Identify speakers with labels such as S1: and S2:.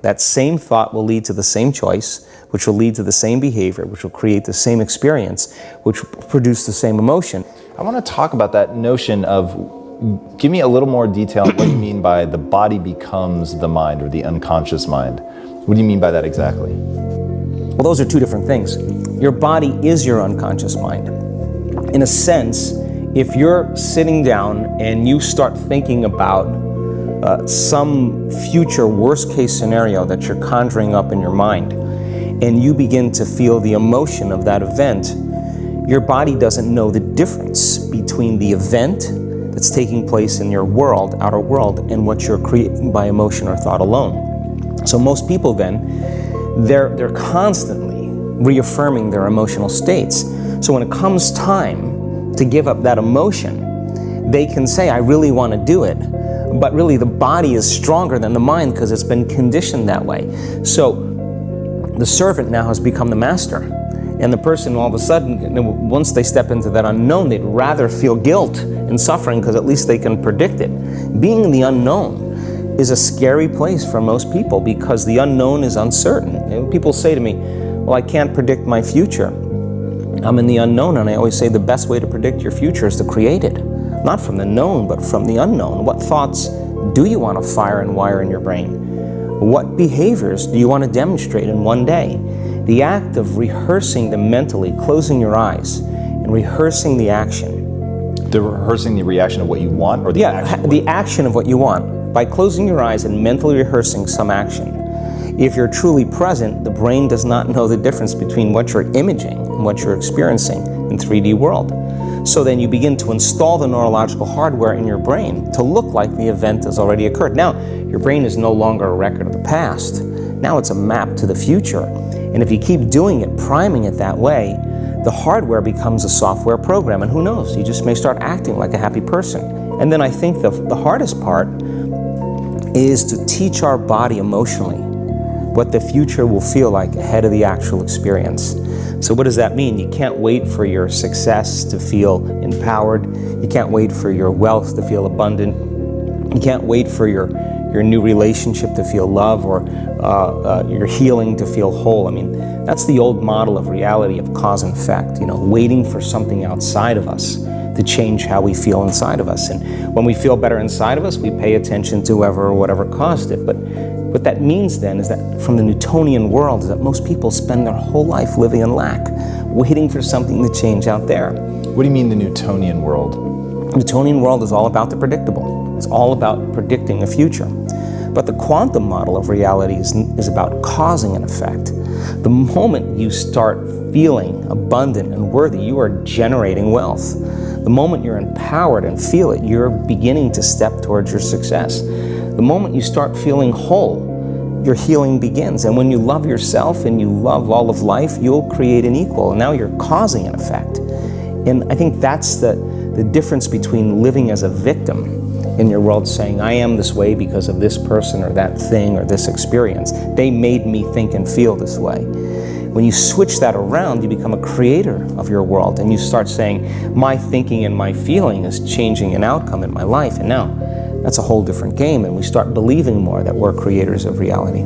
S1: That same thought will lead to the same choice, which will lead to the same behavior, which will create the same experience, which will produce the same emotion.
S2: I want to talk about that notion of, give me a little more detail on what you mean by the body becomes the mind, or the unconscious mind. What do you mean by that exactly?
S1: Well, those are two different things. Your body is your unconscious mind. In a sense, if you're sitting down and you start thinking about some future worst case scenario that you're conjuring up in your mind, and you begin to feel the emotion of that event, your body doesn't know the difference between the event that's taking place in your world, outer world, and what you're creating by emotion or thought alone. So most people then, they're constantly reaffirming their emotional states. So when it comes time to give up that emotion, they can say, I really want to do it, but really the body is stronger than the mind because it's been conditioned that way. So the servant now has become the master. And the person all of a sudden, once they step into that unknown, they'd rather feel guilt and suffering because at least they can predict it. Being in the unknown is a scary place for most people because the unknown is uncertain. And people say to me, well, I can't predict my future. I'm in the unknown, and I always say the best way to predict your future is to create it. Not from the known, but from the unknown. What thoughts do you want to fire and wire in your brain? What behaviors do you want to demonstrate in one day? The act of rehearsing them mentally, closing your eyes, and rehearsing the action.
S2: Rehearsing the reaction of what you want, or the action?
S1: The action of what you want. By closing your eyes and mentally rehearsing some action. If you're truly present, the brain does not know the difference between what you're imaging and what you're experiencing in 3D world. So then you begin to install the neurological hardware in your brain to look like the event has already occurred. Now, your brain is no longer a record of the past. Now it's a map to the future. And if you keep doing it, priming it that way, the hardware becomes a software program. And who knows, you just may start acting like a happy person. And then I think the hardest part is to teach our body emotionally what the future will feel like ahead of the actual experience. So what does that mean? You can't wait for your success to feel empowered. You can't wait for your wealth to feel abundant. You can't wait for your new relationship to feel love, or your healing to feel whole. I mean, that's the old model of reality of cause and effect, waiting for something outside of us to change how we feel inside of us. And when we feel better inside of us, we pay attention to whoever or whatever caused it. But what that means then is that from the Newtonian world is that most people spend their whole life living in lack, waiting for something to change out there.
S2: What do you mean the Newtonian world?
S1: The Newtonian world is all about the predictable. It's all about predicting a future. But the quantum model of reality is about causing an effect. The moment you start feeling abundant and worthy, you are generating wealth. The moment you're empowered and feel it, you're beginning to step towards your success. The moment you start feeling whole, your healing begins. And when you love yourself and you love all of life, you'll create an equal. And now you're causing an effect. And I think that's the difference between living as a victim in your world, saying, I am this way because of this person or that thing or this experience. They made me think and feel this way. When you switch that around, you become a creator of your world, and you start saying, my thinking and my feeling is changing an outcome in my life. And now that's a whole different game, and we start believing more that we're creators of reality.